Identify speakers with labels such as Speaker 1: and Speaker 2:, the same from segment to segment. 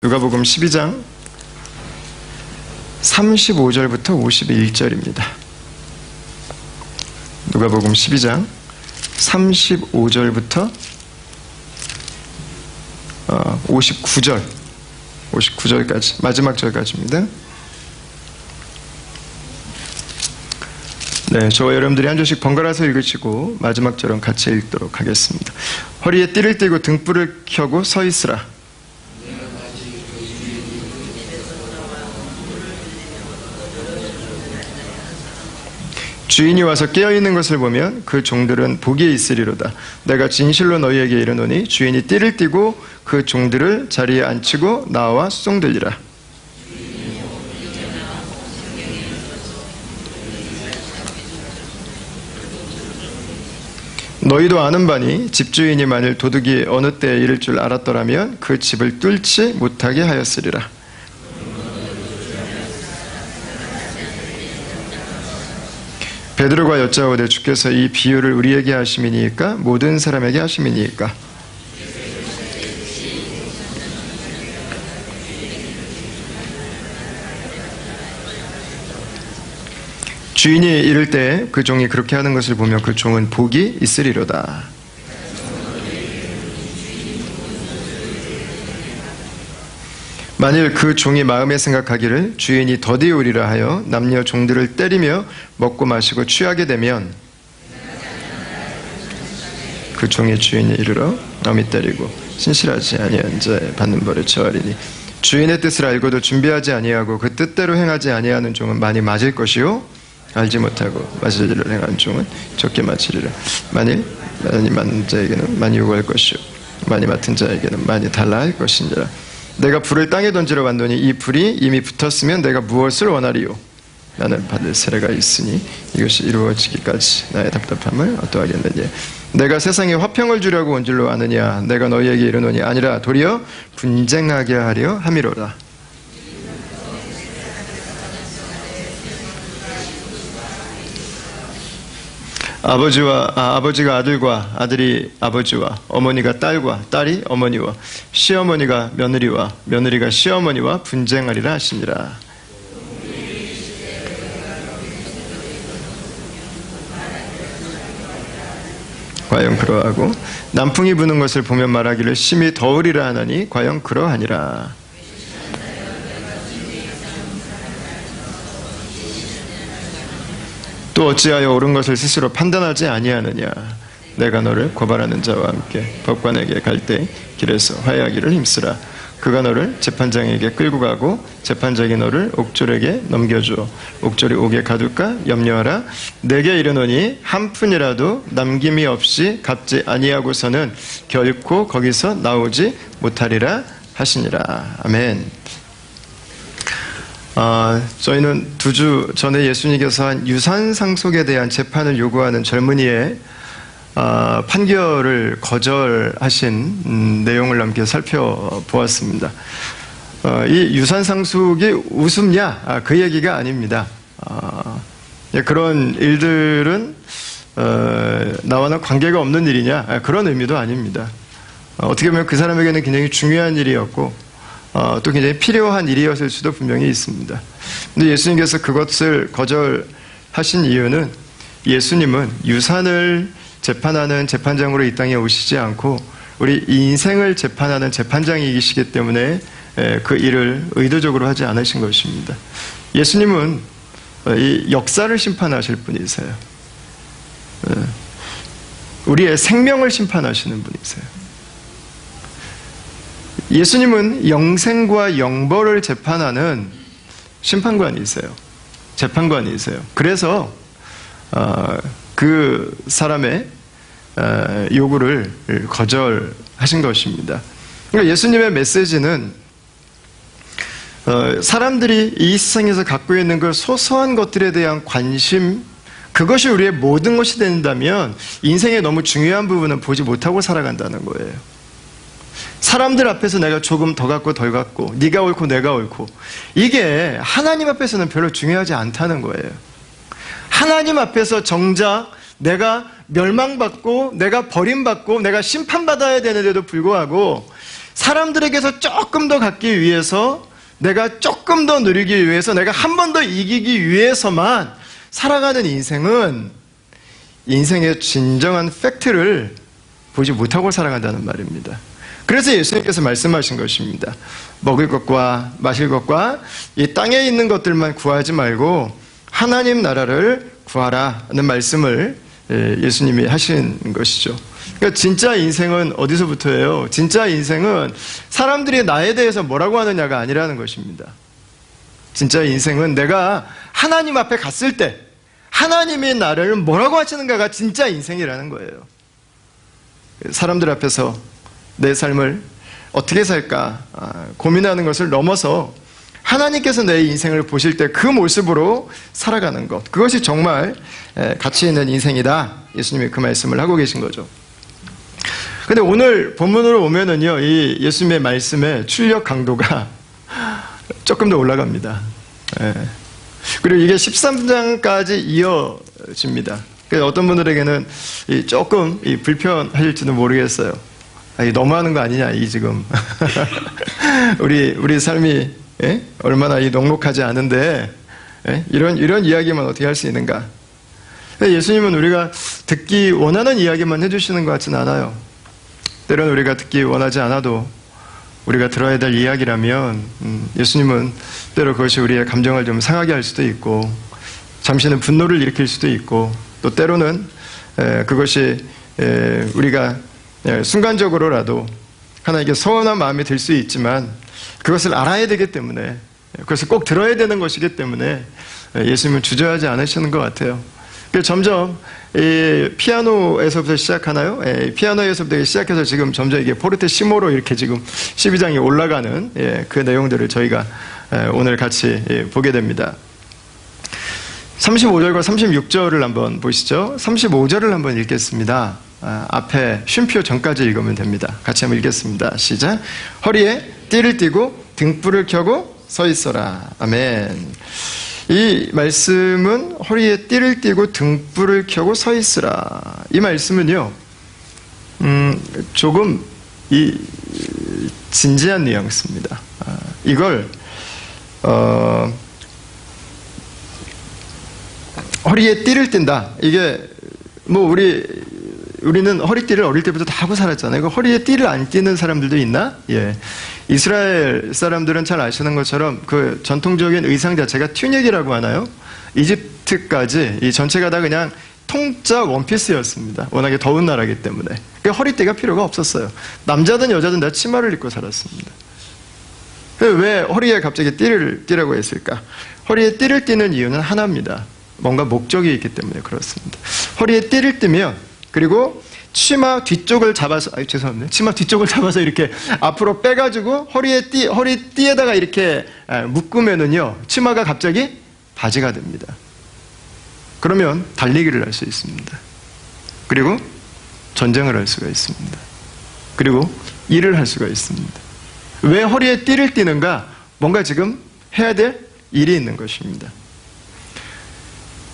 Speaker 1: 누가복음 12장 35절부터 51절입니다. 누가복음 12장 35절부터 59절까지, 마지막 절까지입니다. 네, 저와 여러분들이 한 절씩 번갈아서 읽으시고 마지막 절은 같이 읽도록 하겠습니다. 허리에 띠를 띠고 등불을 켜고 서 있으라. 주인이 와서 깨어있는 것을 보면 그 종들은 복이 있으리로다. 내가 진실로 너희에게 이르노니 주인이 띠를 띠고 그 종들을 자리에 앉히고 나와 수종들리라. 너희도 아는 바니 집주인이 만일 도둑이 어느 때에 이를 줄 알았더라면 그 집을 뚫지 못하게 하였으리라. 베드로가 여짜오되 주께서 이 비유를 우리에게 하심이니까 모든 사람에게 하심이니까. 주인이 이를 때 그 종이 그렇게 하는 것을 보며 그 종은 복이 있으리로다. 만일 그 종이 마음에 생각하기를 주인이 더디 오리라 하여 남녀 종들을 때리며 먹고 마시고 취하게 되면 그 종의 주인이 이르러 엄히 때리고 신실하지 아니한 자에 받는 벌을 처하리니 주인의 뜻을 알고도 준비하지 아니하고 그 뜻대로 행하지 아니하는 종은 많이 맞을 것이요 알지 못하고 맞을 일을 행한 종은 적게 맞으리라. 만일 많이 맞는 자에게는 많이 요구할 것이요 많이 맡은 자에게는 많이 달라 할 것이니라. 내가 불을 땅에 던지러 왔더니 이 불이 이미 붙었으면 내가 무엇을 원하리요? 나는 받을 세례가 있으니 이것이 이루어지기까지 나의 답답함을 어떠하겠느냐. 내가 세상에 화평을 주려고 온 줄로 아느냐. 내가 너희에게 이르노니 아니라 도리어 분쟁하게 하려 함이로라. 아버지가 아들과 아들이 아버지와 어머니가 딸과 딸이 어머니와 시어머니가 며느리와 며느리가 시어머니와 분쟁하리라 하시니라. 과연 그러하고 남풍이 부는 것을 보면 말하기를 심히 더우리라 하나니 과연 그러하니라. 또 어찌하여 옳은 것을 스스로 판단하지 아니하느냐. 내가 너를 고발하는 자와 함께 법관에게 갈 때 길에서 화해하기를 힘쓰라. 그가 너를 재판장에게 끌고 가고 재판장이 너를 옥졸에게 넘겨주어 옥졸이 옥에 가둘까 염려하라. 내게 이르노니 한 푼이라도 남김이 없이 갚지 아니하고서는 결코 거기서 나오지 못하리라 하시니라. 아멘. 저희는 2주 전에 예수님께서 한 유산 상속에 대한 재판을 요구하는 젊은이의 판결을 거절하신 내용을 함께 살펴보았습니다. 이 유산 상속이 우습냐? 그 얘기가 아닙니다. 그런 일들은 나와는 관계가 없는 일이냐? 그런 의미도 아닙니다. 어떻게 보면 그 사람에게는 굉장히 중요한 일이었고 또 굉장히 필요한 일이었을 수도 분명히 있습니다. 근데 예수님께서 그것을 거절하신 이유는 예수님은 유산을 재판하는 재판장으로 이 땅에 오시지 않고 우리 인생을 재판하는 재판장이시기 때문에 그 일을 의도적으로 하지 않으신 것입니다. 예수님은 이 역사를 심판하실 분이세요. 우리의 생명을 심판하시는 분이세요. 예수님은 영생과 영벌을 재판하는 심판관이세요. 재판관이세요. 그래서 그 사람의 요구를 거절하신 것입니다. 그러니까 예수님의 메시지는 사람들이 이 세상에서 갖고 있는 그 소소한 것들에 대한 관심, 그것이 우리의 모든 것이 된다면 인생의 너무 중요한 부분은 보지 못하고 살아간다는 거예요. 사람들 앞에서 내가 조금 더 갖고 덜 갖고 네가 옳고 내가 옳고 이게 하나님 앞에서는 별로 중요하지 않다는 거예요. 하나님 앞에서 정작 내가 멸망받고 내가 버림받고 내가 심판받아야 되는데도 불구하고 사람들에게서 조금 더 갖기 위해서, 내가 조금 더 누리기 위해서, 내가 한 번 더 이기기 위해서만 살아가는 인생은 인생의 진정한 팩트를 보지 못하고 살아간다는 말입니다. 그래서 예수님께서 말씀하신 것입니다. 먹을 것과 마실 것과 이 땅에 있는 것들만 구하지 말고 하나님 나라를 구하라는 말씀을 예수님이 하신 것이죠. 그러니까 진짜 인생은 어디서부터예요? 진짜 인생은 사람들이 나에 대해서 뭐라고 하느냐가 아니라는 것입니다. 진짜 인생은 내가 하나님 앞에 갔을 때 하나님이 나를 뭐라고 하시는가가 진짜 인생이라는 거예요. 사람들 앞에서 내 삶을 어떻게 살까 고민하는 것을 넘어서 하나님께서 내 인생을 보실 때 그 모습으로 살아가는 것, 그것이 정말 가치 있는 인생이다. 예수님이 그 말씀을 하고 계신 거죠. 근데 오늘 본문으로 오면은요, 이 예수님의 말씀의 출력 강도가 조금 더 올라갑니다. 그리고 이게 13장까지 이어집니다. 그래서 어떤 분들에게는 조금 불편하실지도 모르겠어요. 너무하는 거 아니냐, 이 지금. 우리 삶이 얼마나 넉넉하지 않은데 이런 이야기만 어떻게 할 수 있는가. 예수님은 우리가 듣기 원하는 이야기만 해주시는 것 같지는 않아요. 때로는 우리가 듣기 원하지 않아도 우리가 들어야 될 이야기라면 예수님은 때로 그것이 우리의 감정을 좀 상하게 할 수도 있고 잠시는 분노를 일으킬 수도 있고 또 때로는 그것이 우리가 순간적으로라도 하나님께 서운한 마음이 들 수 있지만 그것을 알아야 되기 때문에, 그것을 꼭 들어야 되는 것이기 때문에 예수님은 주저하지 않으시는 것 같아요. 점점 피아노에서부터 시작하나요? 피아노에서부터 시작해서 지금 점점 이게 포르테시모로 이렇게 지금 12장이 올라가는 그 내용들을 저희가 오늘 같이 보게 됩니다. 35절과 36절을 한번 보시죠. 35절을 한번 읽겠습니다. 앞에 쉼표 전까지 읽으면 됩니다. 같이 한번 읽겠습니다. 시작. 허리에 띠를 띠고 등불을 켜고 서 있어라. 아멘. 이 말씀은 허리에 띠를 띠고 등불을 켜고 서 있으라. 이 말씀은요, 조금 진지한 뉘앙스입니다. 이걸 허리에 띠를 띈다. 이게 우리는 허리띠를 어릴 때부터 다 하고 살았잖아요. 허리에 띠를 안 띠는 사람들도 있나? 예. 이스라엘 사람들은 잘 아시는 것처럼 그 전통적인 의상 자체가 튜닉이라고 하나요? 이집트까지 이 전체가 다 그냥 통짜 원피스였습니다. 워낙에 더운 나라이기 때문에. 그러니까 허리띠가 필요가 없었어요. 남자든 여자든 다 치마를 입고 살았습니다. 왜 허리에 갑자기 띠를 띠라고 했을까? 허리에 띠를 띠는 이유는 하나입니다. 뭔가 목적이 있기 때문에 그렇습니다. 허리에 띠를 띠면, 그리고 치마 뒤쪽을 잡아서, 죄송합니다. 치마 뒤쪽을 잡아서 이렇게 앞으로 빼가지고 허리띠에다가 이렇게 묶으면은요, 치마가 갑자기 바지가 됩니다. 그러면 달리기를 할 수 있습니다. 그리고 전쟁을 할 수가 있습니다. 그리고 일을 할 수가 있습니다. 왜 허리에 띠를 띠는가? 뭔가 지금 해야 될 일이 있는 것입니다.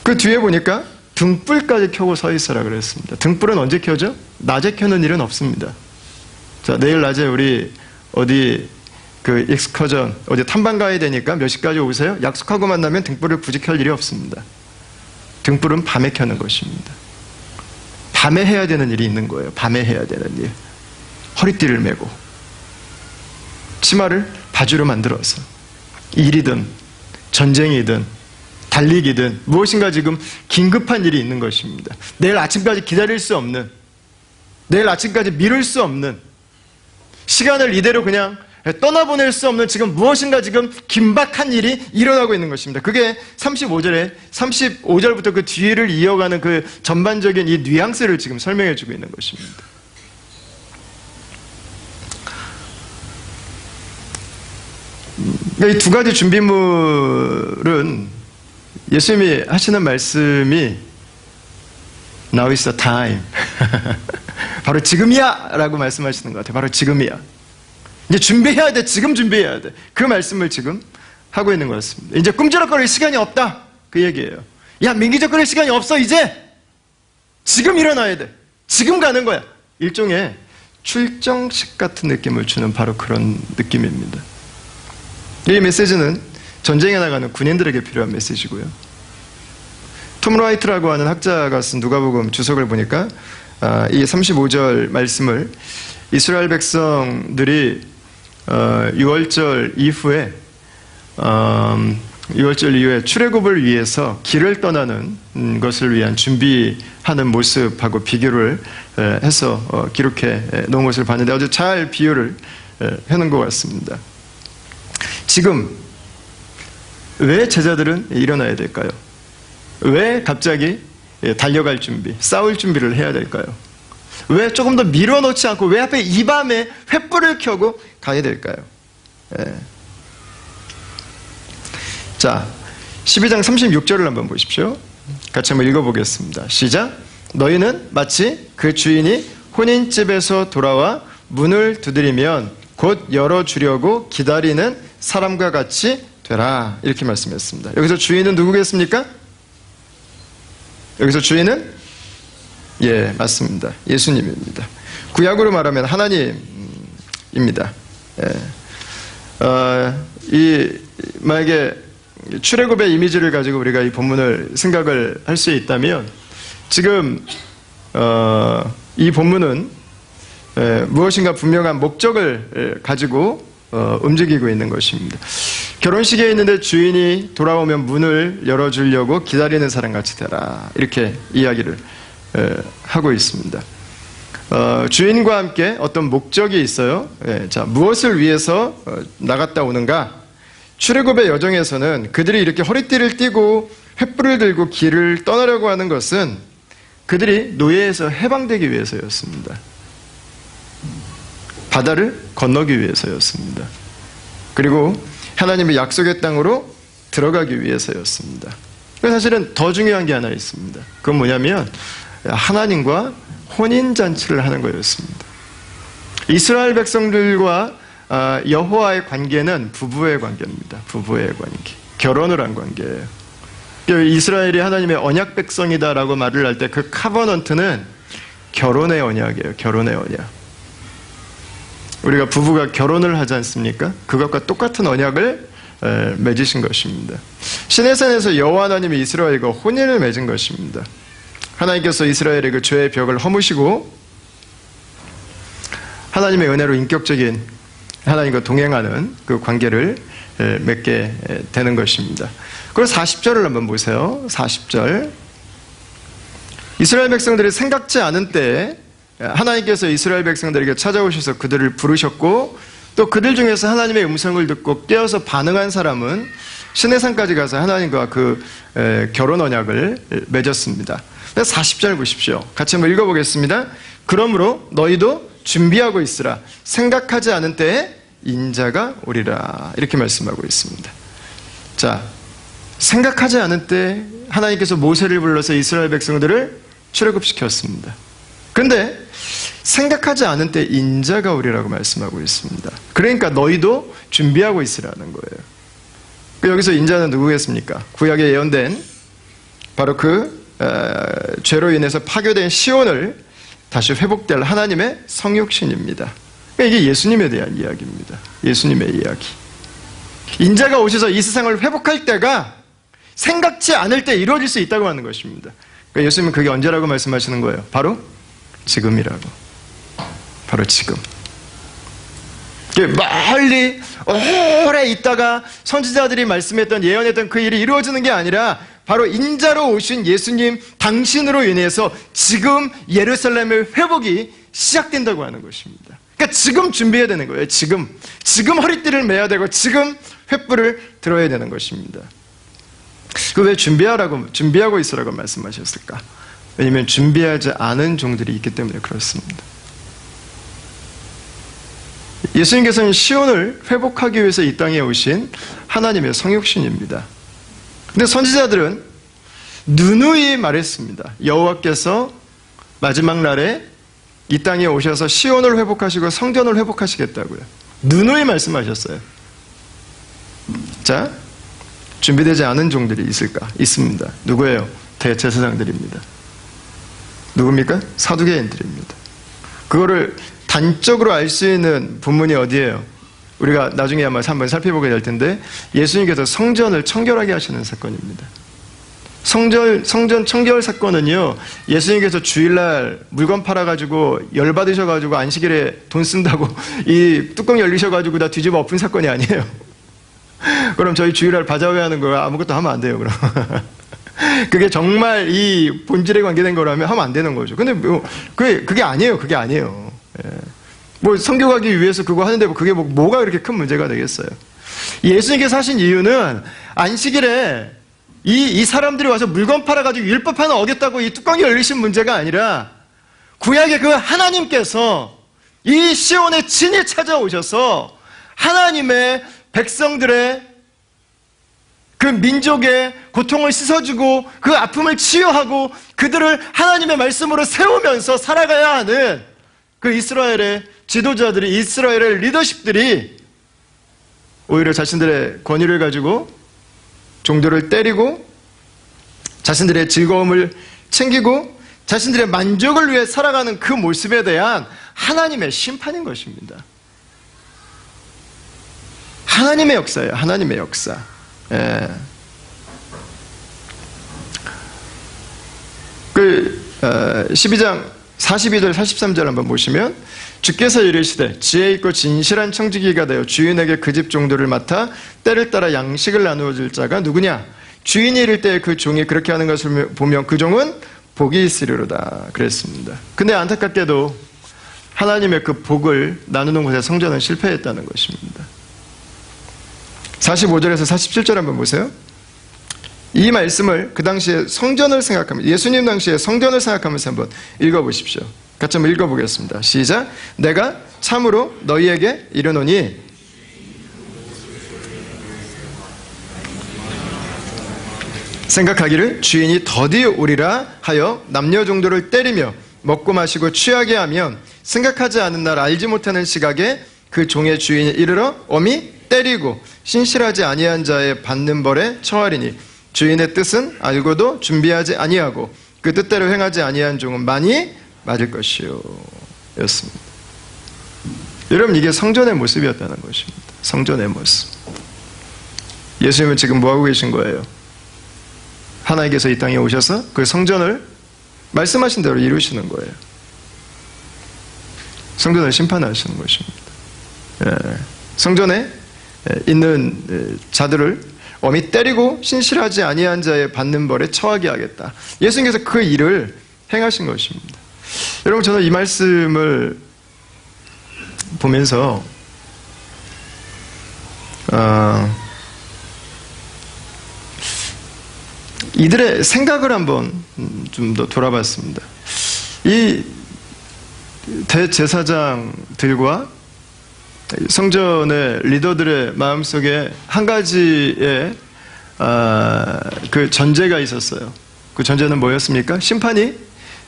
Speaker 1: 그 뒤에 보니까 등불까지 켜고 서 있어라 그랬습니다. 등불은 언제 켜죠? 낮에 켜는 일은 없습니다. 자, 내일 낮에 우리 어디 익스커전 어디 탐방 가야 되니까 몇 시까지 오세요? 약속하고 만나면 등불을 굳이 켤 일이 없습니다. 등불은 밤에 켜는 것입니다. 밤에 해야 되는 일이 있는 거예요. 밤에 해야 되는 일. 허리띠를 메고 치마를 바지로 만들어서 일이든 전쟁이든 달리기든 무엇인가 지금 긴급한 일이 있는 것입니다. 내일 아침까지 기다릴 수 없는, 내일 아침까지 미룰 수 없는, 시간을 이대로 그냥 떠나보낼 수 없는 지금 무엇인가 지금 긴박한 일이 일어나고 있는 것입니다. 그게 35절부터 그 뒤를 이어가는 그 전반적인 이 뉘앙스를 지금 설명해 주고 있는 것입니다. 이 두 가지 준비물은 예수님이 하시는 말씀이 Now is the time. 바로 지금이야! 라고 말씀하시는 것 같아요. 바로 지금이야. 이제 준비해야 돼. 지금 준비해야 돼. 그 말씀을 지금 하고 있는 것 같습니다. 이제 꿈쩍거릴 시간이 없다. 그 얘기예요. 야, 민기적거릴 시간이 없어, 이제! 지금 일어나야 돼. 지금 가는 거야. 일종의 출정식 같은 느낌을 주는 바로 그런 느낌입니다. 이 메시지는 전쟁에 나가는 군인들에게 필요한 메시지고요. 톰 라이트라고 하는 학자가 쓴 누가복음 주석을 보니까 이 35절 말씀을 이스라엘 백성들이 6월절 이후에 출애굽을 위해서 길을 떠나는 것을 위한 준비하는 모습하고 비교를 해서 기록해 놓은 것을 봤는데 아주 잘 비유를 해놓은 것 같습니다. 지금 왜 제자들은 일어나야 될까요? 왜 갑자기 달려갈 준비, 싸울 준비를 해야 될까요? 왜 조금 더 밀어놓지 않고 왜 하필 이 밤에 횃불을 켜고 가야 될까요? 자, 12장 36절을 한번 보십시오. 같이 한번 읽어보겠습니다. 시작. 너희는 마치 그 주인이 혼인집에서 돌아와 문을 두드리면 곧 열어주려고 기다리는 사람과 같이 되라. 이렇게 말씀했습니다. 여기서 주인은 누구겠습니까? 여기서 주인은 맞습니다. 예수님입니다. 구약으로 말하면 하나님입니다. 만약에 출애굽의 이미지를 가지고 우리가 이 본문을 생각을 할 수 있다면 지금 이 본문은 무엇인가 분명한 목적을 가지고 움직이고 있는 것입니다. 결혼식에 있는데 주인이 돌아오면 문을 열어주려고 기다리는 사람같이 되라. 이렇게 이야기를 하고 있습니다. 주인과 함께 어떤 목적이 있어요. 자, 무엇을 위해서 나갔다 오는가? 출애굽의 여정에서는 그들이 이렇게 허리띠를 띠고 횃불을 들고 길을 떠나려고 하는 것은 그들이 노예에서 해방되기 위해서였습니다. 바다를 건너기 위해서였습니다. 그리고 하나님의 약속의 땅으로 들어가기 위해서였습니다. 사실은 더 중요한 게 하나 있습니다. 그건 뭐냐면 하나님과 혼인잔치를 하는 거였습니다. 이스라엘 백성들과 여호와의 관계는 부부의 관계입니다. 부부의 관계. 결혼을 한 관계예요. 이스라엘이 하나님의 언약 백성이다라고 말을 할 때 그 카버넌트는 결혼의 언약이에요. 결혼의 언약. 우리가 부부가 결혼을 하지 않습니까? 그것과 똑같은 언약을 맺으신 것입니다. 시내산에서 여호와 하나님이 이스라엘과 혼인을 맺은 것입니다. 하나님께서 이스라엘의 그 죄의 벽을 허무시고 하나님의 은혜로 인격적인 하나님과 동행하는 그 관계를 맺게 되는 것입니다. 그리고 40절을 한번 보세요. 40절. 이스라엘 백성들이 생각지 않은 때에 하나님께서 이스라엘 백성들에게 찾아오셔서 그들을 부르셨고 또 그들 중에서 하나님의 음성을 듣고 깨어서 반응한 사람은 시내산까지 가서 하나님과 그 결혼 언약을 맺었습니다. 40절 보십시오. 같이 한번 읽어보겠습니다. 그러므로 너희도 준비하고 있으라. 생각하지 않은 때에 인자가 오리라. 이렇게 말씀하고 있습니다. 자, 생각하지 않은 때 하나님께서 모세를 불러서 이스라엘 백성들을 출애굽시켰습니다. 그런데 생각하지 않은 때 인자가 오리라고 말씀하고 있습니다. 그러니까 너희도 준비하고 있으라는 거예요. 여기서 인자는 누구겠습니까? 구약에 예언된 바로 그 죄로 인해서 파괴된 시온을 다시 회복될 하나님의 성육신입니다. 이게 예수님에 대한 이야기입니다. 예수님의 이야기. 인자가 오셔서 이 세상을 회복할 때가 생각지 않을 때 이루어질 수 있다고 하는 것입니다. 그러니까 예수님은 그게 언제라고 말씀하시는 거예요? 바로 지금이라고. 바로 지금. 멀리 오래 있다가 선지자들이 말씀했던 예언했던 그 일이 이루어지는 게 아니라 바로 인자로 오신 예수님 당신으로 인해서 지금 예루살렘의 회복이 시작된다고 하는 것입니다. 그러니까 지금 준비해야 되는 거예요. 지금 허리띠를 매야 되고 지금 횃불을 들어야 되는 것입니다. 그 왜 준비하고 있으라고 말씀하셨을까? 왜냐하면 준비하지 않은 종들이 있기 때문에 그렇습니다. 예수님께서는 시온을 회복하기 위해서 이 땅에 오신 하나님의 성육신입니다. 근데 선지자들은 누누이 말했습니다. 여호와께서 마지막 날에 이 땅에 오셔서 시온을 회복하시고 성전을 회복하시겠다고요. 누누이 말씀하셨어요. 자, 준비되지 않은 종들이 있을까? 있습니다. 누구예요? 대제사장들입니다. 누굽니까? 사두개인들입니다. 그거를 단적으로 알 수 있는 본문이 어디예요? 우리가 나중에 아마 한번 살펴보게 될 텐데 예수님께서 성전을 청결하게 하시는 사건입니다. 성전 청결 사건은요, 예수님께서 주일날 물건 팔아가지고 열받으셔가지고 안식일에 돈 쓴다고 이 뚜껑 열리셔가지고 다 뒤집어 엎은 사건이 아니에요. 그럼 저희 주일날 바자회 하는 거 아무것도 하면 안 돼요, 그럼. 그게 정말 이 본질에 관계된 거라면 하면 안 되는 거죠. 근데 뭐, 그게 아니에요, 그게 아니에요. 예. 뭐 성교하기 위해서 그거 하는데 그게 뭐가 그렇게 큰 문제가 되겠어요. 예수님께서 하신 이유는 안식일에 이 사람들이 와서 물건 팔아가지고 율법 하나 어겼다고 이 뚜껑이 열리신 문제가 아니라 구약의 그 하나님께서 이 시온에 친히 찾아오셔서 하나님의 백성들의 그 민족의 고통을 씻어주고 그 아픔을 치유하고 그들을 하나님의 말씀으로 세우면서 살아가야 하는 그 이스라엘의 지도자들이, 이스라엘의 리더십들이 오히려 자신들의 권위를 가지고 종들을 때리고 자신들의 즐거움을 챙기고 자신들의 만족을 위해 살아가는 그 모습에 대한 하나님의 심판인 것입니다. 하나님의 역사예요. 하나님의 역사. 예. 12장 42절 43절 한번 보시면 주께서 이르시되 지혜 있고 진실한 청지기가 되어 주인에게 그 집 종들을 맡아 때를 따라 양식을 나누어 줄 자가 누구냐? 주인이 이를 때 그 종이 그렇게 하는 것을 보면 그 종은 복이 있으리로다 그랬습니다. 근데 안타깝게도 하나님의 그 복을 나누는 곳에 성전은 실패했다는 것입니다. 45절에서 47절 한번 보세요. 이 말씀을 그 당시에 성전을 생각하면서, 예수님 당시에 성전을 생각하면서 한번 읽어보십시오. 같이 한번 읽어보겠습니다. 시작. 내가 참으로 너희에게 이르노니 생각하기를 주인이 더디 오리라 하여 남녀 종들을 때리며 먹고 마시고 취하게 하면 생각하지 않은 날 알지 못하는 시각에 그 종의 주인이 이르러 엄히 때리고 신실하지 아니한 자의 받는 벌에 처하리니 주인의 뜻은 알고도 준비하지 아니하고 그 뜻대로 행하지 아니한 종은 많이 맞을 것이요 였습니다. 여러분, 이게 성전의 모습이었다는 것입니다. 성전의 모습. 예수님은 지금 뭐하고 계신 거예요? 하나님께서 이 땅에 오셔서 그 성전을 말씀하신 대로 이루시는 거예요. 성전을 심판하시는 것입니다. 성전에 있는 자들을 엄히 때리고 신실하지 아니한 자의 받는 벌에 처하게 하겠다. 예수님께서 그 일을 행하신 것입니다. 여러분, 저는 이 말씀을 보면서 이들의 생각을 한번 좀 더 돌아봤습니다. 이 대제사장들과 성전의 리더들의 마음속에 한 가지의 그 전제가 있었어요. 그 전제는 뭐였습니까? 심판이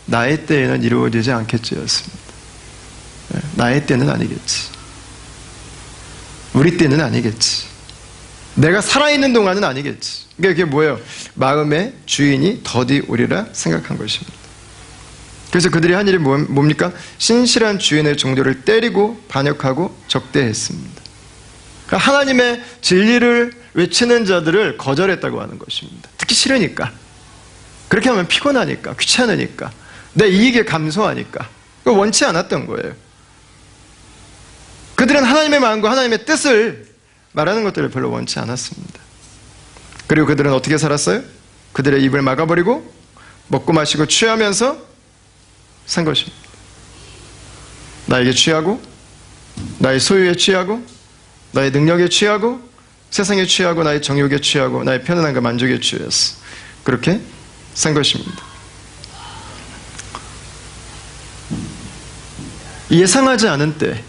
Speaker 1: 나의 때에는 이루어지지 않겠지였습니다. 나의 때는 아니겠지. 우리 때는 아니겠지. 내가 살아있는 동안은 아니겠지. 그러니까 이게 뭐예요? 마음의 주인이 더디 오리라 생각한 것입니다. 그래서 그들이 한 일이 뭡니까? 신실한 주인의 종들을 때리고 반역하고 적대했습니다. 그러니까 하나님의 진리를 외치는 자들을 거절했다고 하는 것입니다. 듣기 싫으니까. 그렇게 하면 피곤하니까, 귀찮으니까, 내 이익에 감소하니까. 원치 않았던 거예요. 그들은 하나님의 마음과 하나님의 뜻을 말하는 것들을 별로 원치 않았습니다. 그리고 그들은 어떻게 살았어요? 그들의 입을 막아버리고 먹고 마시고 취하면서 산 것입니다. 나에게 취하고, 나의 소유에 취하고, 나의 능력에 취하고, 세상에 취하고, 나의 정욕에 취하고, 나의 편안함과 만족에 취했어. 그렇게 산 것입니다. 예상하지 않은 때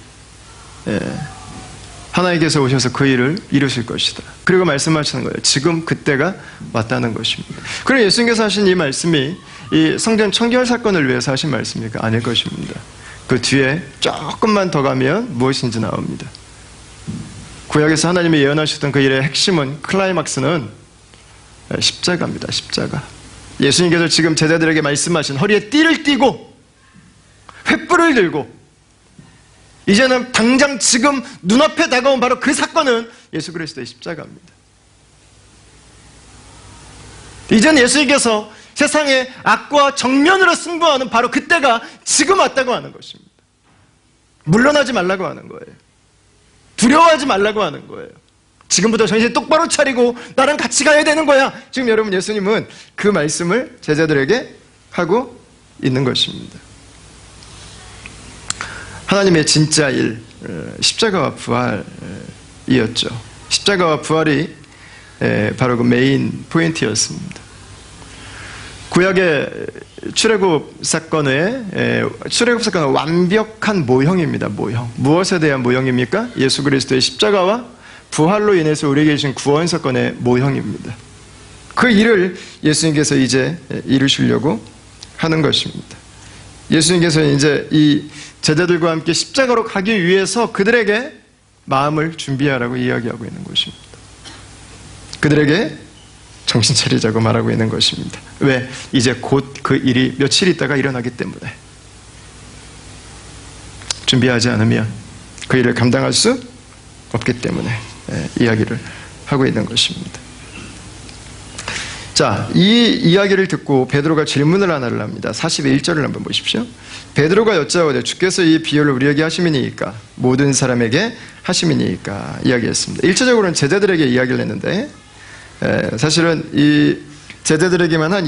Speaker 1: 하나님께서 오셔서 그 일을 이루실 것이다. 그리고 말씀하시는 거예요. 지금 그때가 왔다는 것입니다. 그리고 예수님께서 하신 이 말씀이 이 성전 청결 사건을 위해서 하신 말씀입니까? 아닐 것입니다. 그 뒤에 조금만 더 가면 무엇인지 나옵니다. 구약에서 하나님이 예언하셨던 그 일의 핵심은, 클라이막스는 십자가입니다. 십자가. 예수님께서 지금 제자들에게 말씀하신 허리에 띠를 띠고 횃불을 들고 이제는 당장 지금 눈앞에 다가온 바로 그 사건은 예수 그리스도의 십자가입니다. 이제는 예수님께서 세상의 악과 정면으로 승부하는 바로 그때가 지금 왔다고 하는 것입니다. 물러나지 말라고 하는 거예요. 두려워하지 말라고 하는 거예요. 지금부터 정신 똑바로 차리고 나랑 같이 가야 되는 거야. 지금 여러분, 예수님은 그 말씀을 제자들에게 하고 있는 것입니다. 하나님의 진짜 일, 십자가와 부활이었죠. 십자가와 부활이 바로 그 메인 포인트였습니다. 구약의 출애굽 사건은 완벽한 모형입니다. 모형. 무엇에 대한 모형입니까? 예수 그리스도의 십자가와 부활로 인해서 우리에게 주신 구원 사건의 모형입니다. 그 일을 예수님께서 이제 이루시려고 하는 것입니다. 예수님께서 이제 이 제자들과 함께 십자가로 가기 위해서 그들에게 마음을 준비하라고 이야기하고 있는 것입니다. 그들에게 정신 차리자고 말하고 있는 것입니다. 왜? 이제 곧 그 일이 며칠 있다가 일어나기 때문에. 준비하지 않으면 그 일을 감당할 수 없기 때문에 이야기를 하고 있는 것입니다. 자, 이 이야기를 듣고 베드로가 질문을 하나를 합니다. 41절을 한번 보십시오. 베드로가 여짜오되 주께서 이 비유를 우리에게 하심이니이까 모든 사람에게 하심이니이까 이야기했습니다. 일차적으로는 제자들에게 이야기를 했는데 사실은 이 제자들에게만 한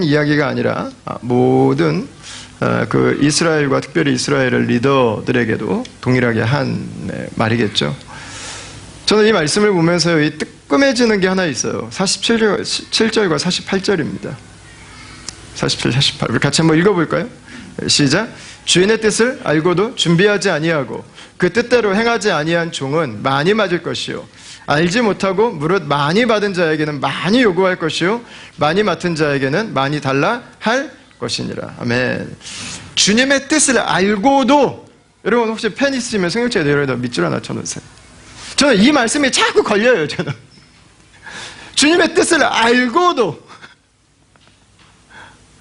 Speaker 1: 이야기가 아니라 모든 그 이스라엘과 특별히 이스라엘의 리더들에게도 동일하게 한 말이겠죠. 저는 이 말씀을 보면서 이 뜨끔해지는 게 하나 있어요. 47절과 48절입니다. 47, 48. 우리 같이 한번 읽어볼까요? 시작. 주인의 뜻을 알고도 준비하지 아니하고 그 뜻대로 행하지 아니한 종은 많이 맞을 것이요 알지 못하고 무릇 많이 받은 자에게는 많이 요구할 것이요 많이 맡은 자에게는 많이 달라 할 것이니라. 아멘. 주님의 뜻을 알고도, 여러분 혹시 펜 있으면 성경책에 여기다 밑줄을 하나 쳐놓으세요. 저는 이 말씀이 자꾸 걸려요. 저는 주님의 뜻을 알고도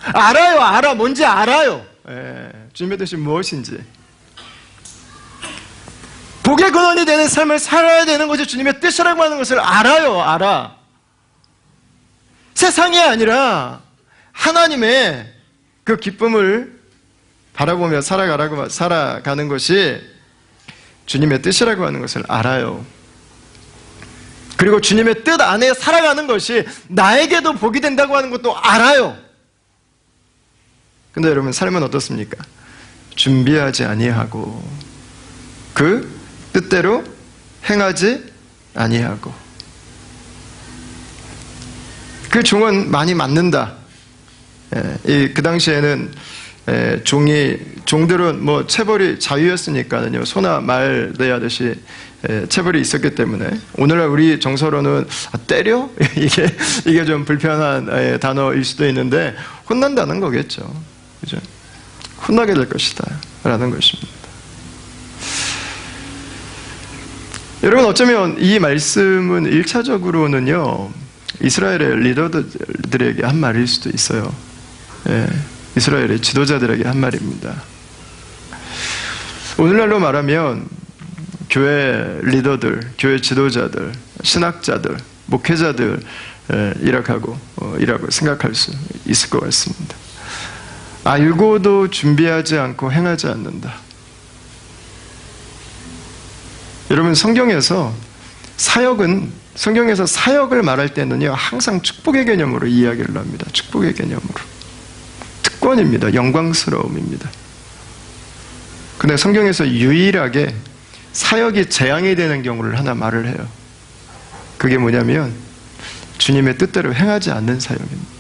Speaker 1: 알아. 뭔지 알아요. 주님의 뜻이 무엇인지. 복의 근원이 되는 삶을 살아야 되는 것이 주님의 뜻이라고 하는 것을 알아. 세상이 아니라 하나님의 그 기쁨을 바라보며 살아가는 것이 주님의 뜻이라고 하는 것을 알아요. 그리고 주님의 뜻 안에 살아가는 것이 나에게도 복이 된다고 하는 것도 알아요. 근데 여러분, 삶은 어떻습니까? 준비하지 아니하고 그 뜻대로 행하지 아니하고. 그 종은 많이 맞는다. 그 당시에는 종들은 뭐 체벌이 자유였으니까요. 소나 말 대하듯이 체벌이 있었기 때문에 오늘날 우리 정서로는 때려? 이게 좀 불편한 단어일 수도 있는데 혼난다는 거겠죠. 그죠? 혼나게 될 것이다 라는 것입니다. 여러분, 어쩌면 이 말씀은 1차적으로는요 이스라엘의 리더들에게 한 말일 수도 있어요. 이스라엘의 지도자들에게 한 말입니다. 오늘날로 말하면 교회 리더들, 교회 지도자들, 신학자들, 목회자들이라고 생각할 수 있을 것 같습니다. 알고도 준비하지 않고 행하지 않는다. 여러분, 성경에서 사역을 말할 때는요 항상 축복의 개념으로 이야기를 합니다. 축복의 개념으로. 특권입니다. 영광스러움입니다. 근데 성경에서 유일하게 사역이 재앙이 되는 경우를 하나 말을 해요. 그게 뭐냐면 주님의 뜻대로 행하지 않는 사역입니다.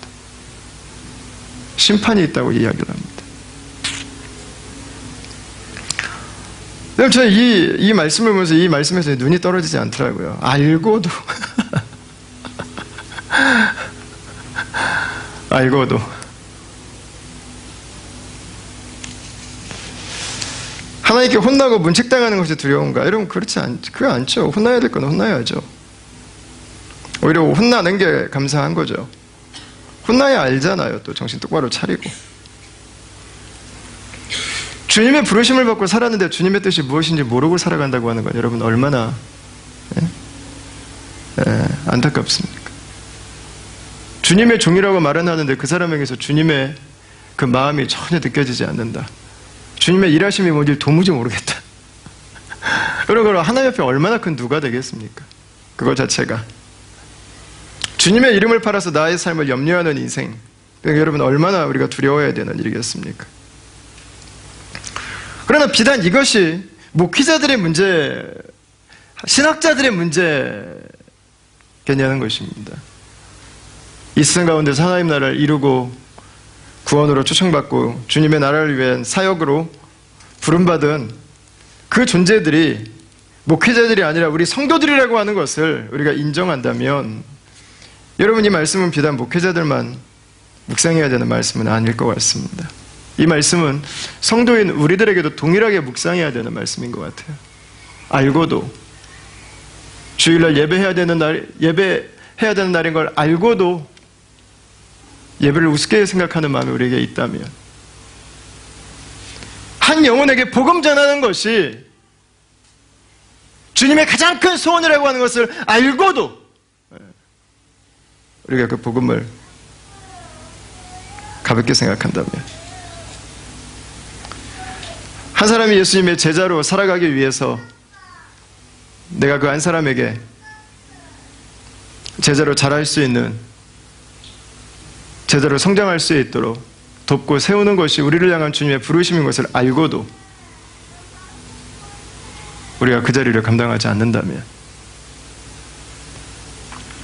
Speaker 1: 심판이 있다고 이야기를 합니다. 저는 이 말씀을 보면서 이 말씀에서 눈이 떨어지지 않더라고요. 알고도 하나님께 혼나고 문책당하는 것이 두려운가? 여러분, 그거 않죠. 혼나야 될 건 혼나야죠. 오히려 혼나는 게 감사한 거죠. 혼나야 알잖아요. 또 정신 똑바로 차리고. 주님의 부르심을 받고 살았는데 주님의 뜻이 무엇인지 모르고 살아간다고 하는 건 여러분 얼마나 안타깝습니까? 주님의 종이라고 말은 하는데 그 사람에게서 주님의 그 마음이 전혀 느껴지지 않는다. 주님의 일하심이 뭔지 도무지 모르겠다. 그러고 하나님 앞에 얼마나 큰 누가 되겠습니까? 그거 자체가. 주님의 이름을 팔아서 나의 삶을 염려하는 인생. 그러니까 여러분 얼마나 우리가 두려워해야 되는 일이겠습니까? 그러나 비단 이것이 목회자들의 문제, 신학자들의 문제겠냐는 것입니다. 이 세상 가운데서 하나님 나라를 이루고 구원으로 초청받고 주님의 나라를 위한 사역으로 부름받은 그 존재들이 목회자들이 아니라 우리 성도들이라고 하는 것을 우리가 인정한다면 여러분 이 말씀은 비단 목회자들만 묵상해야 되는 말씀은 아닐 것 같습니다. 이 말씀은 성도인 우리들에게도 동일하게 묵상해야 되는 말씀인 것 같아요. 알고도 주일날 예배해야 되는 날인 걸 알고도 예배를 우습게 생각하는 마음이 우리에게 있다면 한 영혼에게 복음 전하는 것이 주님의 가장 큰 소원이라고 하는 것을 알고도 우리가 그 복음을 가볍게 생각한다면 한 사람이 예수님의 제자로 살아가기 위해서 내가 그 한 사람에게 제자로 자랄 수 있는 제자로 성장할 수 있도록 돕고 세우는 것이 우리를 향한 주님의 부르심인 것을 알고도 우리가 그 자리를 감당하지 않는다면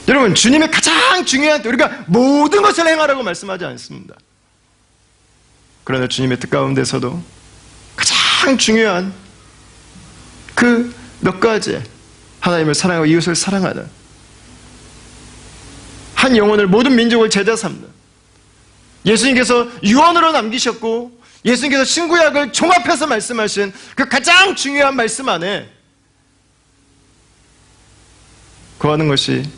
Speaker 1: 여러분 주님의 가장 중요한 우리가 모든 것을 행하라고 말씀하지 않습니다. 그러나 주님의 뜻 가운데서도 가장 중요한 그 몇 가지 하나님을 사랑하고 이웃을 사랑하는 한 영혼을 모든 민족을 제자 삼는 예수님께서 유언으로 남기셨고 예수님께서 신구약을 종합해서 말씀하신 그 가장 중요한 말씀 안에 거하는 것이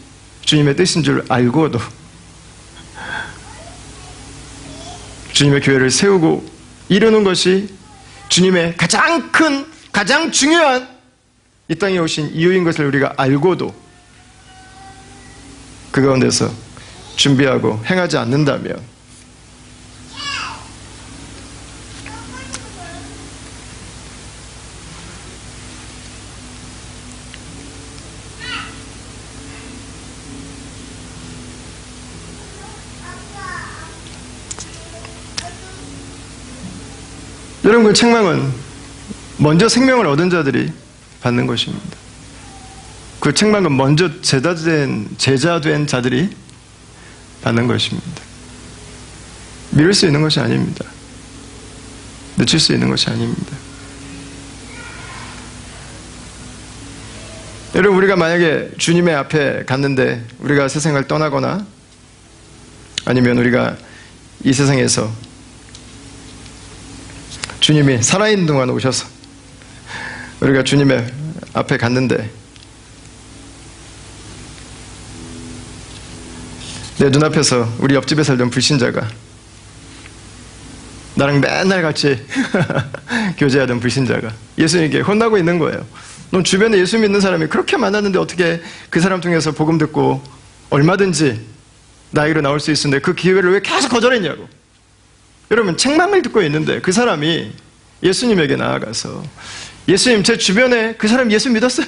Speaker 1: 주님의 뜻인 줄 알고도 주님의 교회를 세우고 이루는 것이 주님의 가장 큰, 가장 중요한 이 땅에 오신 이유인 것을 우리가 알고도 그 가운데서 준비하고 행하지 않는다면 여러분 그 책망은 먼저 생명을 얻은 자들이 받는 것입니다. 그 책망은 먼저 제자 된 자들이 받는 것입니다. 미룰 수 있는 것이 아닙니다. 늦출 수 있는 것이 아닙니다. 여러분 우리가 만약에 주님의 앞에 갔는데 우리가 세상을 떠나거나 아니면 우리가 이 세상에서 주님이 살아있는 동안 오셔서 우리가 주님의 앞에 갔는데 내 눈앞에서 우리 옆집에 살던 불신자가 나랑 맨날 같이 교제하던 불신자가 예수님께 혼나고 있는 거예요. 넌 주변에 예수 믿는 사람이 그렇게 많았는데 어떻게 그 사람 통해서 복음 듣고 얼마든지 나에게로 나올 수 있었는데 그 기회를 왜 계속 거절했냐고. 여러분 책망을 듣고 있는데 그 사람이 예수님에게 나아가서 예수님 제 주변에 그 사람 예수 믿었어요?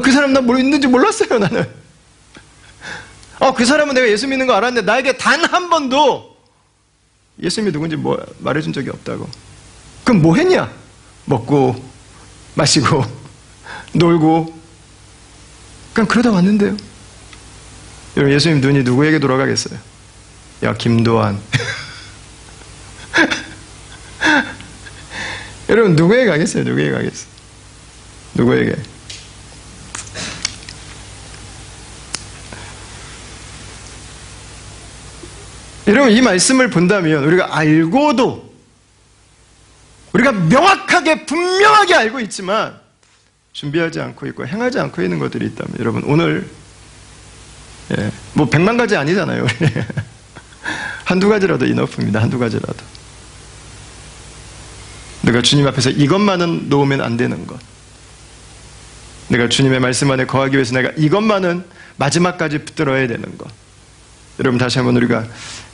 Speaker 1: 그 사람 나 뭐 있는지 몰랐어요 나는. 그 사람은 내가 예수 믿는 거 알았는데 나에게 단 한 번도 예수님이 누군지 말해준 적이 없다고. 그럼 뭐 했냐? 먹고 마시고 놀고 그냥 그러다 왔는데요. 여러분 예수님 눈이 누구에게 돌아가겠어요? 야 김도환 여러분 누구에게 가겠어요? 누구에게 가겠어요? 누구에게? 여러분 이 말씀을 본다면 우리가 알고도 우리가 명확하게 분명하게 알고 있지만 준비하지 않고 있고 행하지 않고 있는 것들이 있다면 여러분 오늘 뭐 100만 가지 아니잖아요. 우리. 한두 가지라도 이너프입니다. 한두 가지라도. 내가 주님 앞에서 이것만은 놓으면 안 되는 것. 내가 주님의 말씀 안에 거하기 위해서 내가 이것만은 마지막까지 붙들어야 되는 것. 여러분 다시 한번 우리가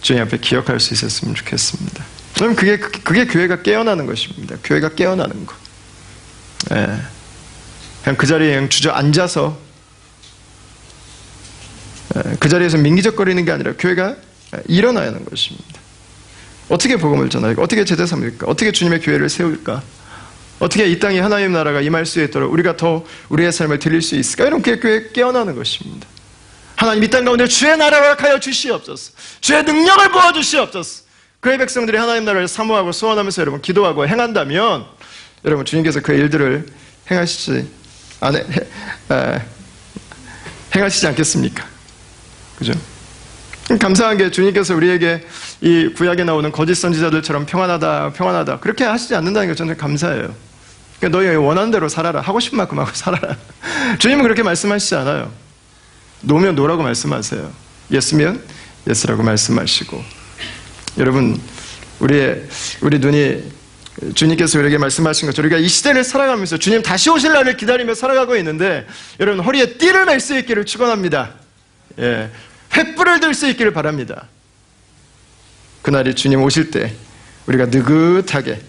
Speaker 1: 주님 앞에 기억할 수 있었으면 좋겠습니다. 그럼 그게 교회가 깨어나는 것입니다. 교회가 깨어나는 것. 예. 그냥 그 자리에 그냥 주저앉아서 그 자리에서 민기적거리는 게 아니라 교회가 일어나야 하는 것입니다. 어떻게 복음을 전할까? 어떻게 제자 삼을까? 어떻게 주님의 교회를 세울까? 어떻게 이 땅에 하나님 나라가 임할 수 있도록 우리가 더 우리의 삶을 드릴 수 있을까? 이런 교회에 깨어나는 것입니다. 하나님 이 땅 가운데 주의 나라를 허락하여 주시옵소서. 주의 능력을 부어주시옵소서. 그의 백성들이 하나님 나라를 사모하고 소원하면서 여러분 기도하고 행한다면 여러분 주님께서 그 일들을 행하시지 않겠습니까? 그죠? 감사한 게 주님께서 우리에게 이 구약에 나오는 거짓 선지자들처럼 평안하다 그렇게 하시지 않는다는 게 저는 감사해요. 그러니까 너희 원하는 대로 살아라. 하고 싶은 만큼 하고 살아라. 주님은 그렇게 말씀하시지 않아요. 노면 노라고 말씀하세요. 예스면 예스라고 말씀하시고. 여러분 우리 눈이 주님께서 우리에게 말씀하신 것처럼 우리가 이 시대를 살아가면서 주님 다시 오실 날을 기다리며 살아가고 있는데 여러분 허리에 띠를 맬 수 있기를 축원합니다. 예, 횃불을 들 수 있기를 바랍니다. 그날이 주님 오실 때 우리가 느긋하게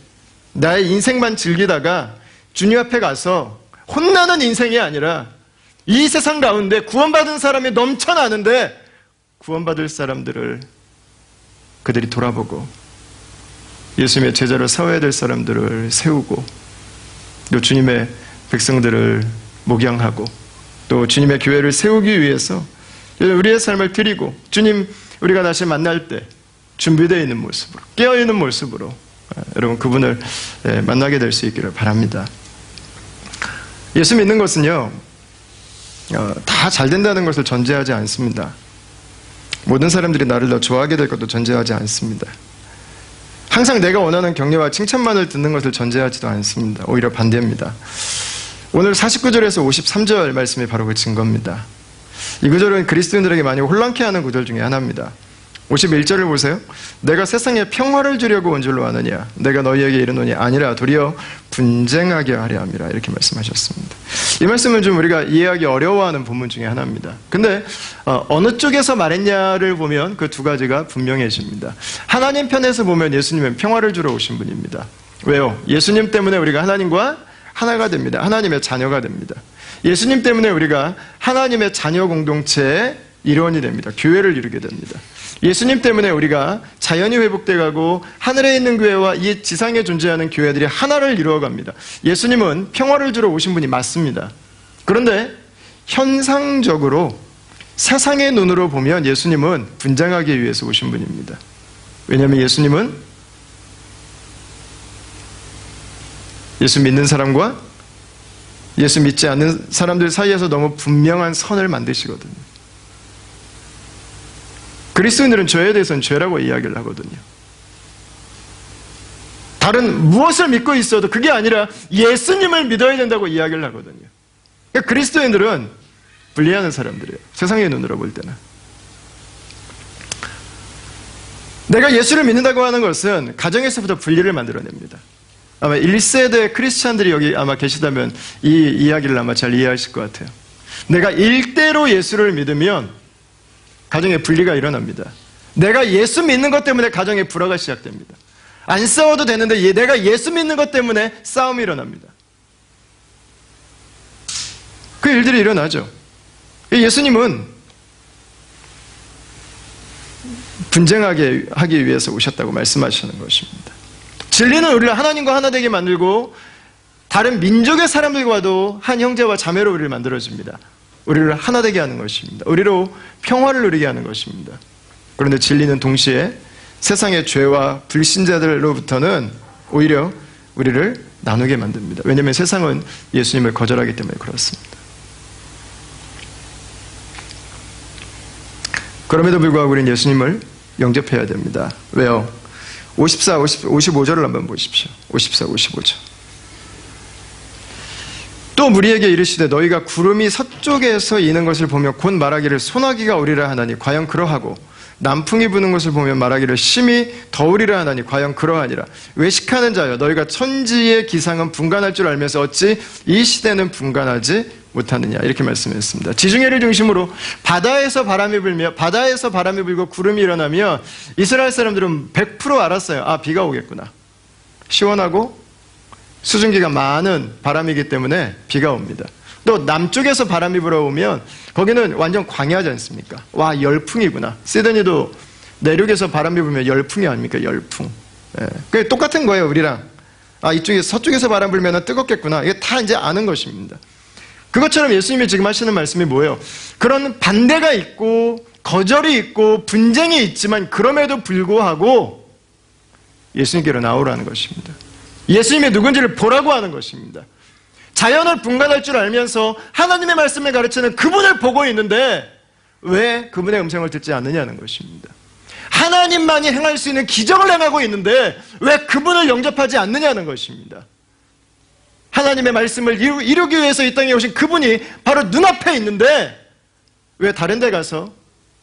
Speaker 1: 나의 인생만 즐기다가 주님 앞에 가서 혼나는 인생이 아니라 이 세상 가운데 구원받은 사람이 넘쳐나는데 구원받을 사람들을 그들이 돌아보고 예수님의 제자로 세워야 될 사람들을 세우고 또 주님의 백성들을 목양하고 또 주님의 교회를 세우기 위해서 우리의 삶을 드리고 주님 우리가 다시 만날 때 준비되어 있는 모습으로 깨어있는 모습으로 여러분 그분을 만나게 될 수 있기를 바랍니다. 예수 믿는 것은요 다 잘 된다는 것을 전제하지 않습니다. 모든 사람들이 나를 더 좋아하게 될 것도 전제하지 않습니다. 항상 내가 원하는 격려와 칭찬만을 듣는 것을 전제하지도 않습니다. 오히려 반대입니다. 오늘 49절에서 53절 말씀이 바로 그 증거입니다. 이 구절은 그리스도인들에게 많이 혼란케 하는 구절 중에 하나입니다. 51절을 보세요. 내가 세상에 평화를 주려고 온 줄로 아느냐 내가 너희에게 이르노니 아니라 도리어 분쟁하게 하려 함이라 이렇게 말씀하셨습니다. 이 말씀은 좀 우리가 이해하기 어려워하는 본문 중에 하나입니다. 근데 어느 쪽에서 말했냐를 보면 그 두 가지가 분명해집니다. 하나님 편에서 보면 예수님은 평화를 주러 오신 분입니다. 왜요? 예수님 때문에 우리가 하나님과 하나가 됩니다. 하나님의 자녀가 됩니다. 예수님 때문에 우리가 하나님의 자녀 공동체의 일원이 됩니다. 교회를 이루게 됩니다. 예수님 때문에 우리가 자연이 회복돼 가고 하늘에 있는 교회와 이 지상에 존재하는 교회들이 하나를 이루어갑니다. 예수님은 평화를 주러 오신 분이 맞습니다. 그런데 현상적으로 세상의 눈으로 보면 예수님은 분쟁하기 위해서 오신 분입니다. 왜냐하면 예수님은 예수 믿는 사람과 예수 믿지 않는 사람들 사이에서 너무 분명한 선을 만드시거든요. 그리스도인들은 죄에 대해서는 죄라고 이야기를 하거든요. 다른 무엇을 믿고 있어도 그게 아니라 예수님을 믿어야 된다고 이야기를 하거든요. 그러니까 그리스도인들은 분리하는 사람들이에요. 세상의 눈으로 볼 때는. 내가 예수를 믿는다고 하는 것은 가정에서부터 분리를 만들어냅니다. 아마 1세대 크리스찬들이 여기 아마 계시다면 이 이야기를 아마 잘 이해하실 것 같아요. 내가 일대로 예수를 믿으면 가정에 분리가 일어납니다. 내가 예수 믿는 것 때문에 가정에 불화가 시작됩니다. 안 싸워도 되는데 내가 예수 믿는 것 때문에 싸움이 일어납니다. 그 일들이 일어나죠. 예수님은 분쟁하게 하기 위해서 오셨다고 말씀하시는 것입니다. 진리는 우리를 하나님과 하나 되게 만들고 다른 민족의 사람들과도 한 형제와 자매로 우리를 만들어줍니다. 우리를 하나 되게 하는 것입니다. 우리로 평화를 누리게 하는 것입니다. 그런데 진리는 동시에 세상의 죄와 불신자들로부터는 오히려 우리를 나누게 만듭니다. 왜냐하면 세상은 예수님을 거절하기 때문에 그렇습니다. 그럼에도 불구하고 우리는 예수님을 영접해야 됩니다. 왜요? 55절을 한번 보십시오. 54, 55절. 또 무리에게 이르시되 너희가 구름이 서쪽에서 이는 것을 보며 곧 말하기를 소나기가 오리라 하나니 과연 그러하고 남풍이 부는 것을 보면 말하기를 심히 더우리라 하나니 과연 그러하니라. 외식하는 자여 너희가 천지의 기상은 분간할 줄 알면서 어찌 이 시대는 분간하지 못하느냐. 이렇게 말씀했습니다. 지중해를 중심으로 바다에서 바람이 불고 구름이 일어나면 이스라엘 사람들은 100% 알았어요. 아, 비가 오겠구나. 시원하고 수증기가 많은 바람이기 때문에 비가 옵니다. 또 남쪽에서 바람이 불어오면 거기는 완전 광야지 않습니까? 와, 열풍이구나. 시드니도 내륙에서 바람이 불면 열풍이 아닙니까? 열풍. 예. 그게 똑같은 거예요, 우리랑. 아, 이쪽에 서쪽에서 바람 불면 뜨겁겠구나. 이게 다 이제 아는 것입니다. 그것처럼 예수님이 지금 하시는 말씀이 뭐예요? 그런 반대가 있고 거절이 있고 분쟁이 있지만 그럼에도 불구하고 예수님께로 나오라는 것입니다. 예수님이 누군지를 보라고 하는 것입니다. 자연을 분간할 줄 알면서 하나님의 말씀을 가르치는 그분을 보고 있는데 왜 그분의 음성을 듣지 않느냐는 것입니다. 하나님만이 행할 수 있는 기적을 행하고 있는데 왜 그분을 영접하지 않느냐는 것입니다. 하나님의 말씀을 이루기 위해서 이 땅에 오신 그분이 바로 눈앞에 있는데 왜 다른 데 가서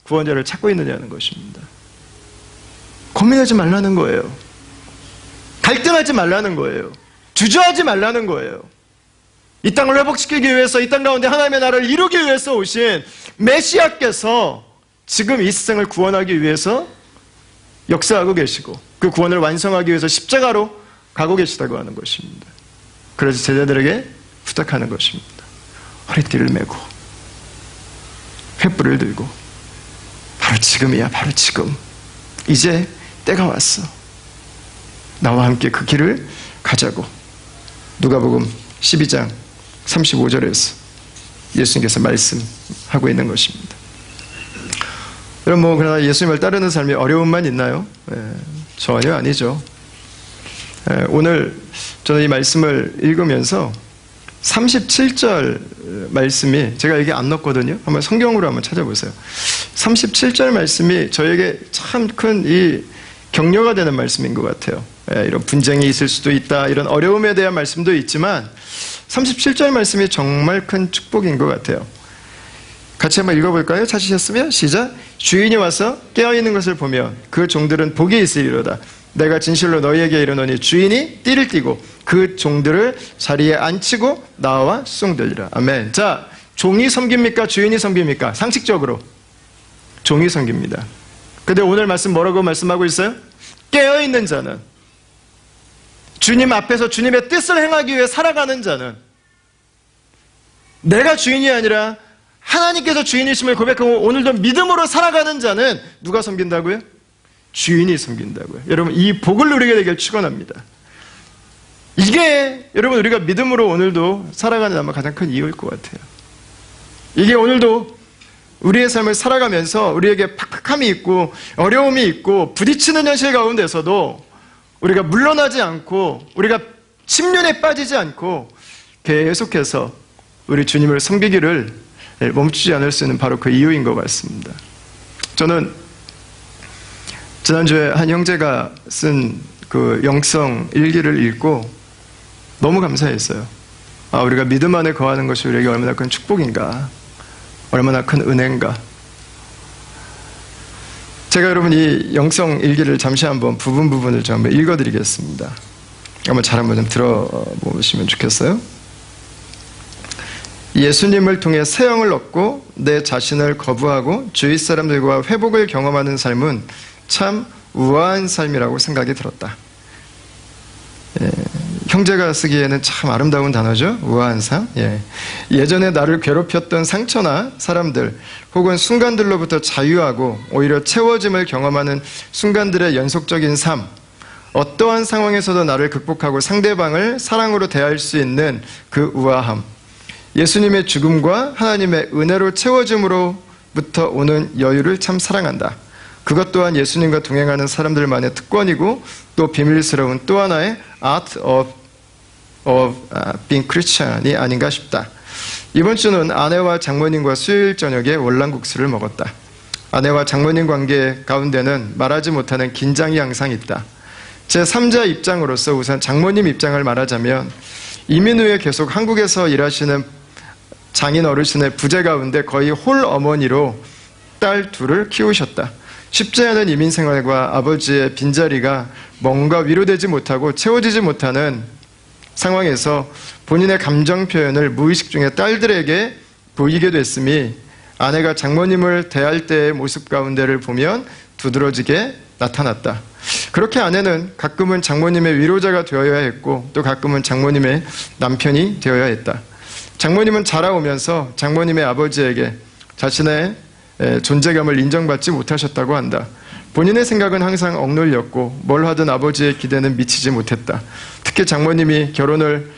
Speaker 1: 구원자를 찾고 있느냐는 것입니다. 고민하지 말라는 거예요. 갈등하지 말라는 거예요. 주저하지 말라는 거예요. 이 땅을 회복시키기 위해서 이 땅 가운데 하나님의 나라를 이루기 위해서 오신 메시아께서 지금 이 세상을 구원하기 위해서 역사하고 계시고 그 구원을 완성하기 위해서 십자가로 가고 계시다고 하는 것입니다. 그래서 제자들에게 부탁하는 것입니다. 허리띠를 메고 횃불을 들고 바로 지금이야, 바로 지금. 이제 때가 왔어. 나와 함께 그 길을 가자고. 누가복음 12장 35절에서 예수님께서 말씀하고 있는 것입니다. 여러분, 그러나 예수님을 따르는 삶이 어려움만 있나요? 전혀 아니죠. 오늘 저는 이 말씀을 읽으면서 37절 말씀이, 제가 여기 안 넣었거든요. 한번 성경으로 한번 찾아보세요. 37절 말씀이 저에게 참 큰 이 격려가 되는 말씀인 것 같아요. 이런 분쟁이 있을 수도 있다, 이런 어려움에 대한 말씀도 있지만 37절 말씀이 정말 큰 축복인 것 같아요. 같이 한번 읽어볼까요? 찾으셨으면 시작. 주인이 와서 깨어있는 것을 보면 그 종들은 복이 있으리로다. 내가 진실로 너희에게 이르노니 주인이 띠를 띠고 그 종들을 자리에 앉히고 나와 수송들리라. 아멘. 자, 종이 섬깁니까? 주인이 섬깁니까? 상식적으로 종이 섬깁니다. 근데 오늘 말씀 뭐라고 말씀하고 있어요? 깨어있는 자는, 주님 앞에서 주님의 뜻을 행하기 위해 살아가는 자는, 내가 주인이 아니라 하나님께서 주인이심을 고백하고 오늘도 믿음으로 살아가는 자는 누가 섬긴다고요? 주인이 섬긴다고요. 여러분, 이 복을 누리게 되길 축원합니다. 이게 여러분 우리가 믿음으로 오늘도 살아가는 아마 가장 큰 이유일 것 같아요. 이게 오늘도 우리의 삶을 살아가면서 우리에게 팍팍함이 있고 어려움이 있고 부딪히는 현실 가운데서도 우리가 물러나지 않고 우리가 침륜에 빠지지 않고 계속해서 우리 주님을 섬기기를 멈추지 않을 수 있는 바로 그 이유인 것 같습니다. 저는 지난주에 한 형제가 쓴 그 영성 일기를 읽고 너무 감사했어요. 아, 우리가 믿음 안에 거하는 것이 우리에게 얼마나 큰 축복인가, 얼마나 큰 은혜인가. 제가 여러분 이 영성 일기를 잠시 한번 부분을 좀 한번 읽어드리겠습니다. 한번 좀 들어보시면 좋겠어요. 예수님을 통해 새 영을 얻고 내 자신을 거부하고 주위 사람들과 회복을 경험하는 삶은 참 우아한 삶이라고 생각이 들었다. 형제가 쓰기에는 참 아름다운 단어죠. 우아한 삶. 예전에 나를 괴롭혔던 상처나 사람들 혹은 순간들로부터 자유하고 오히려 채워짐을 경험하는 순간들의 연속적인 삶, 어떠한 상황에서도 나를 극복하고 상대방을 사랑으로 대할 수 있는 그 우아함, 예수님의 죽음과 하나님의 은혜로 채워짐으로부터 오는 여유를 참 사랑한다. 그것 또한 예수님과 동행하는 사람들만의 특권이고 또 비밀스러운 또 하나의 Art of being Christian이 아닌가 싶다. 이번 주는 아내와 장모님과 수요일 저녁에 월남국수를 먹었다. 아내와 장모님 관계 가운데는 말하지 못하는 긴장이 항상 있다. 제3자 입장으로서 우선 장모님 입장을 말하자면 이민 후에 계속 한국에서 일하시는 장인 어르신의 부재 가운데 거의 홀 어머니로 딸 둘을 키우셨다. 쉽지 않은 이민 생활과 아버지의 빈자리가 뭔가 위로되지 못하고 채워지지 못하는 상황에서 본인의 감정 표현을 무의식 중에 딸들에게 보이게 됐음이 아내가 장모님을 대할 때의 모습 가운데를 보면 두드러지게 나타났다. 그렇게 아내는 가끔은 장모님의 위로자가 되어야 했고 또 가끔은 장모님의 남편이 되어야 했다. 장모님은 자라오면서 장모님의 아버지에게 자신의 존재감을 인정받지 못하셨다고 한다. 본인의 생각은 항상 억눌렸고 뭘 하든 아버지의 기대는 미치지 못했다. 특히 장모님이 결혼을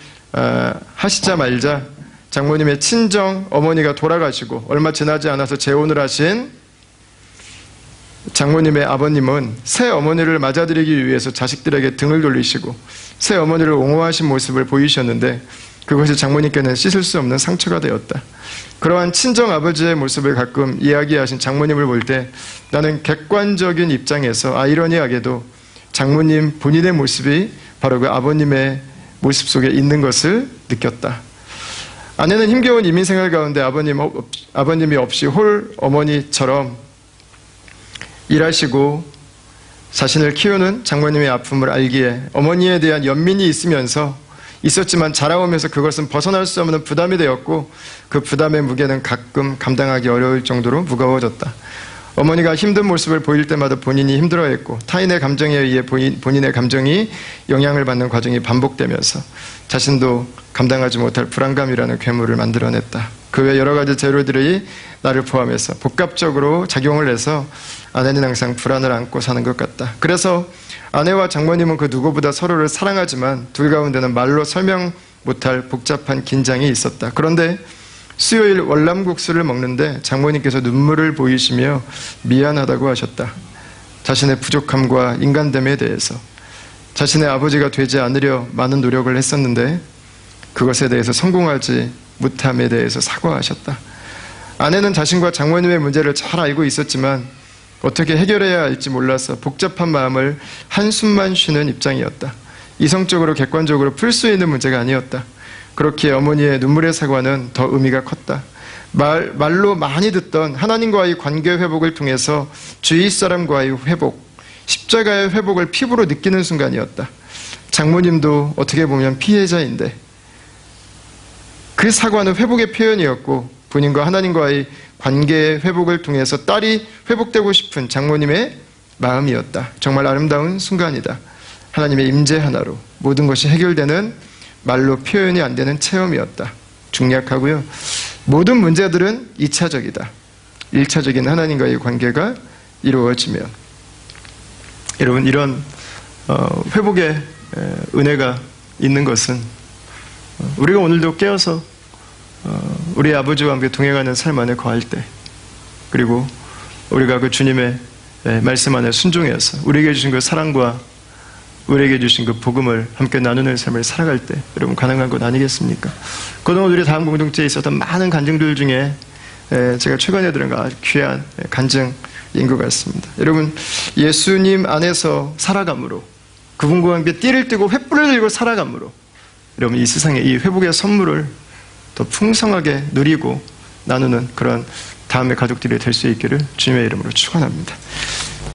Speaker 1: 하시자마자 장모님의 친정 어머니가 돌아가시고 얼마 지나지 않아서 재혼을 하신 장모님의 아버님은 새 어머니를 맞아들이기 위해서 자식들에게 등을 돌리시고 새 어머니를 옹호하신 모습을 보이셨는데 그것이 장모님께는 씻을 수 없는 상처가 되었다. 그러한 친정 아버지의 모습을 가끔 이야기하신 장모님을 볼 때 나는 객관적인 입장에서 아이러니하게도 장모님 본인의 모습이 바로 그 아버님의 모습 속에 있는 것을 느꼈다. 아내는 힘겨운 이민 생활 가운데 아버님이 없이 홀 어머니처럼 일하시고 자신을 키우는 장모님의 아픔을 알기에 어머니에 대한 연민이 있었지만 자라오면서 그것은 벗어날 수 없는 부담이 되었고 그 부담의 무게는 가끔 감당하기 어려울 정도로 무거워졌다. 어머니가 힘든 모습을 보일 때마다 본인이 힘들어했고 타인의 감정에 의해 본인의 감정이 영향을 받는 과정이 반복되면서 자신도 감당하지 못할 불안감이라는 괴물을 만들어냈다. 그 외 여러 가지 재료들이 나를 포함해서 복합적으로 작용을 해서 아내는 항상 불안을 안고 사는 것 같다. 그래서 아내와 장모님은 그 누구보다 서로를 사랑하지만 둘 가운데는 말로 설명 못할 복잡한 긴장이 있었다. 그런데 수요일 월남국수를 먹는데 장모님께서 눈물을 보이시며 미안하다고 하셨다. 자신의 부족함과 인간됨에 대해서 자신의 아버지가 되지 않으려 많은 노력을 했었는데 그것에 대해서 성공하지 못함에 대해서 사과하셨다. 아내는 자신과 장모님의 문제를 잘 알고 있었지만 어떻게 해결해야 할지 몰라서 복잡한 마음을 한숨만 쉬는 입장이었다. 이성적으로 객관적으로 풀 수 있는 문제가 아니었다. 그렇기에 어머니의 눈물의 사과는 더 의미가 컸다. 말로 많이 듣던 하나님과의 관계 회복을 통해서 주위 사람과의 회복, 십자가의 회복을 피부로 느끼는 순간이었다. 장모님도 어떻게 보면 피해자인데 그 사과는 회복의 표현이었고 본인과 하나님과의 관계의 회복을 통해서 딸이 회복되고 싶은 장모님의 마음이었다. 정말 아름다운 순간이다. 하나님의 임재 하나로 모든 것이 해결되는 말로 표현이 안 되는 체험이었다. 중략하고요. 모든 문제들은 2차적이다. 1차적인 하나님과의 관계가 이루어지면 여러분 이런 회복의 은혜가 있는 것은 우리가 오늘도 깨어서 우리 아버지와 함께 동행하는 삶 안에 거할 때 그리고 우리가 그 주님의 말씀 안에 순종해서 우리에게 주신 그 사랑과 우리에게 주신 그 복음을 함께 나누는 삶을 살아갈 때 여러분 가능한 것 아니겠습니까? 그동안 우리 다음 공동체에 있었던 많은 간증들 중에 제가 최근에 들은 아주 귀한 간증인 것 같습니다. 여러분 예수님 안에서 살아감으로 그분과 함께 띠를 띠고 횃불을 들고 살아감으로 여러분 이 세상에 이 회복의 선물을 더 풍성하게 누리고 나누는 그런 다음의 가족들이 될 수 있기를 주님의 이름으로 축원합니다.